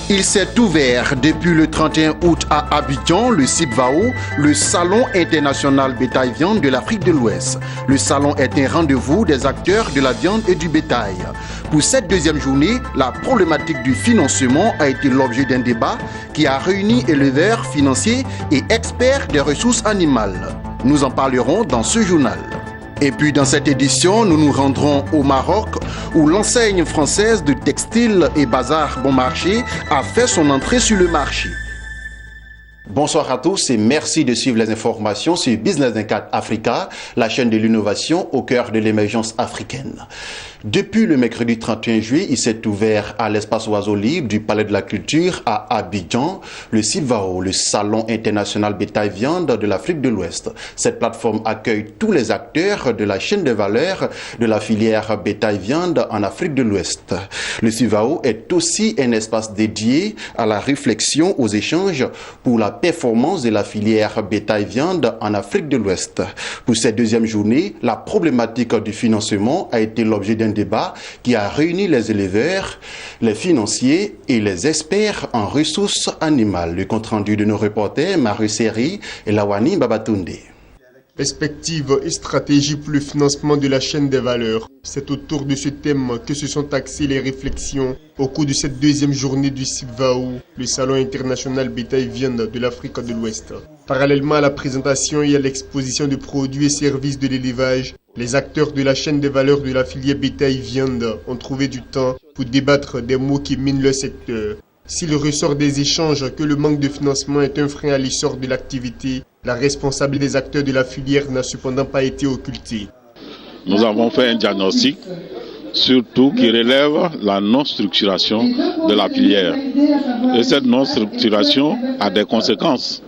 Il s'est ouvert depuis le 31 août à Abidjan, le CIBVAO, le Salon international bétail-viande de l'Afrique de l'Ouest. Le salon est un rendez-vous des acteurs de la viande et du bétail. Pour cette deuxième journée, la problématique du financement a été l'objet d'un débat qui a réuni éleveurs, financiers et experts des ressources animales. Nous en parlerons dans ce journal. Et puis dans cette édition, nous nous rendrons au Maroc où l'enseigne française de textile et bazar bon marché a fait son entrée sur le marché. Bonsoir à tous et merci de suivre les informations sur Business 24 Africa, la chaîne de l'innovation au cœur de l'émergence africaine. Depuis le mercredi 31 juillet, il s'est ouvert à l'espace oiseau libre du Palais de la Culture à Abidjan, le CIBVAO, le Salon international bétail-viande de l'Afrique de l'Ouest. Cette plateforme accueille tous les acteurs de la chaîne de valeur de la filière bétail-viande en Afrique de l'Ouest. Le CIBVAO est aussi un espace dédié à la réflexion, aux échanges pour la performance de la filière bétail-viande en Afrique de l'Ouest. Pour cette deuxième journée, la problématique du financement a été l'objet d'un débat qui a réuni les éleveurs, les financiers et les experts en ressources animales. Le compte-rendu de nos reporters Marie Seri et Lawani Babatunde. Perspective et stratégie pour le financement de la chaîne des valeurs. C'est autour de ce thème que se sont axées les réflexions au cours de cette deuxième journée du CIBVAO, le Salon international bétail-viande de l'Afrique de l'Ouest. Parallèlement à la présentation et à l'exposition de produits et services de l'élevage, les acteurs de la chaîne des valeurs de la filière bétail-viande ont trouvé du temps pour débattre des maux qui minent leur secteur. S'il ressort des échanges que le manque de financement est un frein à l'essor de l'activité, la responsabilité des acteurs de la filière n'a cependant pas été occultée. Nous avons fait un diagnostic, surtout qui relève la non-structuration de la filière. Et cette non-structuration a des conséquences,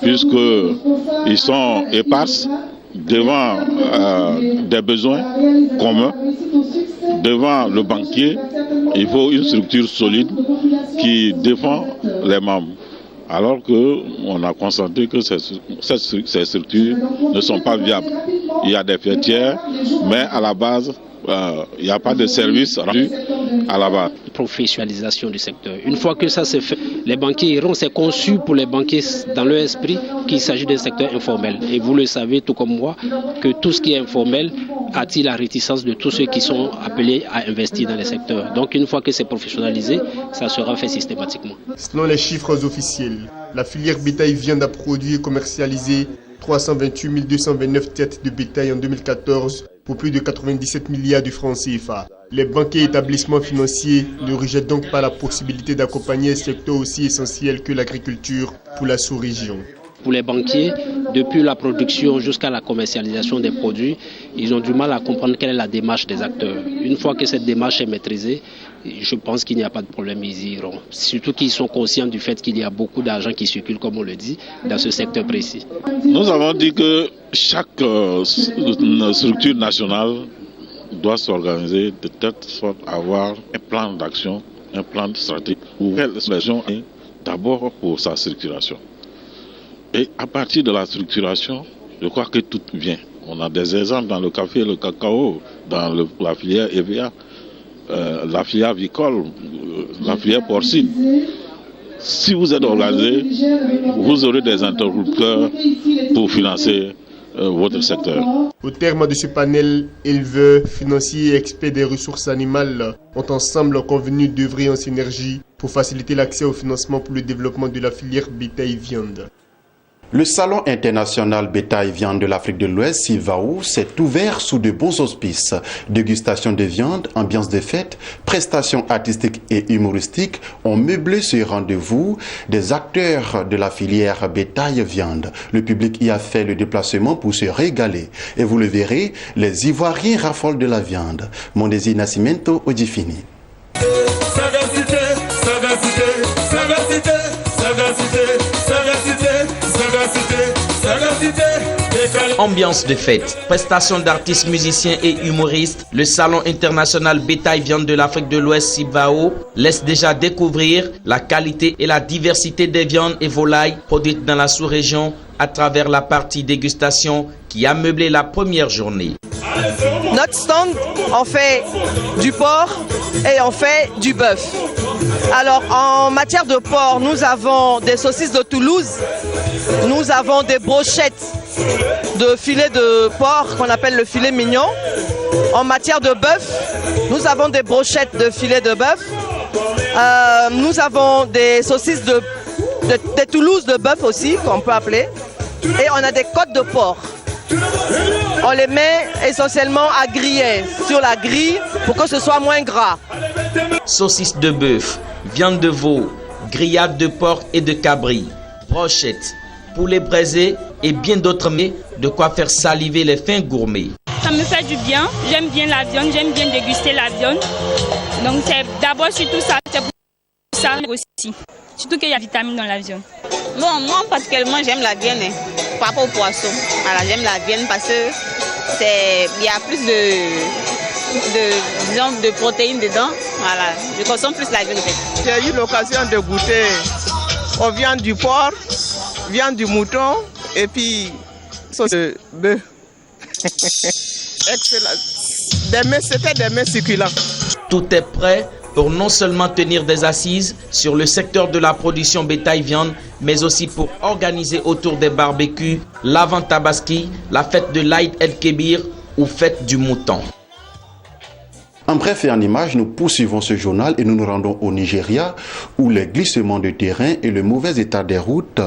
puisqu'ils sont éparses devant des besoins communs, devant le banquier. Il faut une structure solide qui défend les membres. Alors qu'on a constaté que ces structures ne sont pas viables. Il y a des fêtières, mais à la base, il n'y a pas de service rendu à la base. Professionnalisation du secteur. Une fois que ça s'est fait, les banquiers iront, c'est conçu pour les banquiers dans leur esprit qu'il s'agit d'un secteur informel. Et vous le savez tout comme moi, que tout ce qui est informel attire la réticence de tous ceux qui sont appelés à investir dans les secteurs. Donc une fois que c'est professionnalisé, ça sera fait systématiquement. Selon les chiffres officiels, la filière bétail-viande a produit et commercialisé 328 229 têtes de bétail en 2014 pour plus de 97 milliards de francs CFA. Les banquiers et établissements financiers ne rejettent donc pas la possibilité d'accompagner un secteur aussi essentiel que l'agriculture pour la sous-région. Pour les banquiers, depuis la production jusqu'à la commercialisation des produits, ils ont du mal à comprendre quelle est la démarche des acteurs. Une fois que cette démarche est maîtrisée, je pense qu'il n'y a pas de problème, ils y iront. Surtout qu'ils sont conscients du fait qu'il y a beaucoup d'argent qui circule, comme on le dit, dans ce secteur précis. Nous avons dit que chaque structure nationale doit s'organiser de telle sorte à avoir un plan d'action, un plan de stratégie pour la région est d'abord pour sa structuration. Et à partir de la structuration, je crois que tout vient. On a des exemples dans le café et le cacao, dans la filière EVA, la filière avicole, la filière porcine. Si vous êtes organisé, vous aurez des interlocuteurs pour financer votre secteur. Au terme de ce panel, éleveurs, financiers et experts des ressources animales ont ensemble convenu d'œuvrer en synergie pour faciliter l'accès au financement pour le développement de la filière bétail-viande. Le Salon international bétail-viande de l'Afrique de l'Ouest, CIBVAO, s'est ouvert sous de bons auspices. Dégustation de viande, ambiance de fête, prestations artistiques et humoristiques ont meublé ce rendez-vous des acteurs de la filière bétail-viande. Le public y a fait le déplacement pour se régaler. Et vous le verrez, les Ivoiriens raffolent de la viande. Mondesi Nascimento Odifini. Ambiance de fête, prestations d'artistes, musiciens et humoristes, le Salon international bétail-viande de l'Afrique de l'Ouest CIBVAO laisse déjà découvrir la qualité et la diversité des viandes et volailles produites dans la sous-région à travers la partie dégustation qui a meublé la première journée. Allez, Notre stand, on fait du porc et on fait du bœuf. Alors en matière de porc, nous avons des saucisses de Toulouse, nous avons des brochettes de filet de porc qu'on appelle le filet mignon. En matière de bœuf, nous avons des brochettes de filet de bœuf. Nous avons des saucisses de Toulouse de bœuf aussi, qu'on peut appeler. Et on a des côtes de porc. On les met essentiellement à griller sur la grille pour que ce soit moins gras. Saucisses de bœuf, viande de veau, grillades de porc et de cabri, brochettes, poulet braisé et bien d'autres mets, de quoi faire saliver les fins gourmets. Ça me fait du bien, j'aime bien la viande, j'aime bien déguster la viande. Donc c'est d'abord surtout ça, c'est pour ça aussi. Surtout qu'il y a vitamines dans la viande. Bon, moi particulièrement j'aime la viande par rapport au poisson. Voilà, j'aime la viande parce que il y a plus de protéines dedans. Voilà, je consomme plus la viande. J'ai eu l'occasion de goûter aux viandes du porc, viande du mouton et puis sauce de bœuf. Excellent. C'était des mets succulents. Tout est prêt pour non seulement tenir des assises sur le secteur de la production bétail-viande, mais aussi pour organiser autour des barbecues l'Avent Tabaski, la fête de l'Aïd el-Kébir ou fête du mouton. En bref et en images, nous poursuivons ce journal et nous nous rendons au Nigeria où les glissements de terrain et le mauvais état des routes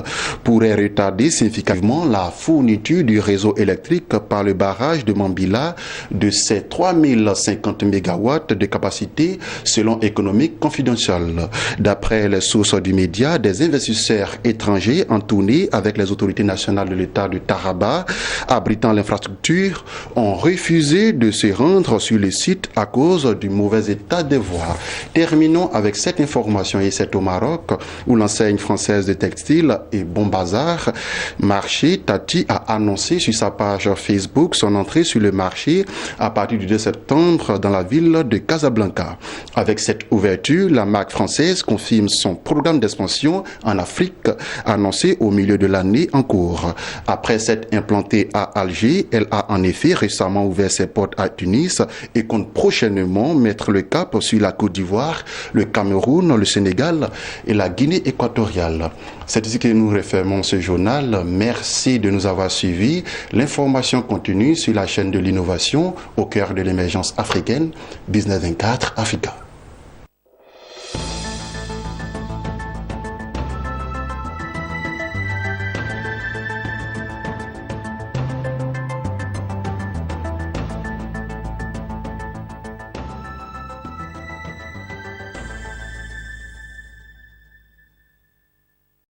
pourraient retarder significativement la fourniture du réseau électrique par le barrage de Mambila de ses 3050 MW de capacité selon Économique Confidentiel. D'après les sources du média, des investisseurs étrangers en tournée avec les autorités nationales de l'État de Taraba abritant l'infrastructure ont refusé de se rendre sur le site à cause du mauvais état des voies. Terminons avec cette information et c'est au Maroc où l'enseigne française de textile et Bon Bazar Marché Tati a annoncé sur sa page Facebook son entrée sur le marché à partir du 2 septembre dans la ville de Casablanca. Avec cette ouverture, la marque française confirme son programme d'expansion en Afrique annoncé au milieu de l'année en cours. Après s'être implantée à Alger, elle a en effet récemment ouvert ses portes à Tunis et compte prochainement mettre le cap sur la Côte d'Ivoire, le Cameroun, le Sénégal et la Guinée équatoriale. C'est ici que nous refermons ce journal. Merci de nous avoir suivis. L'information continue sur la chaîne de l'innovation au cœur de l'émergence africaine, Business 24 Africa.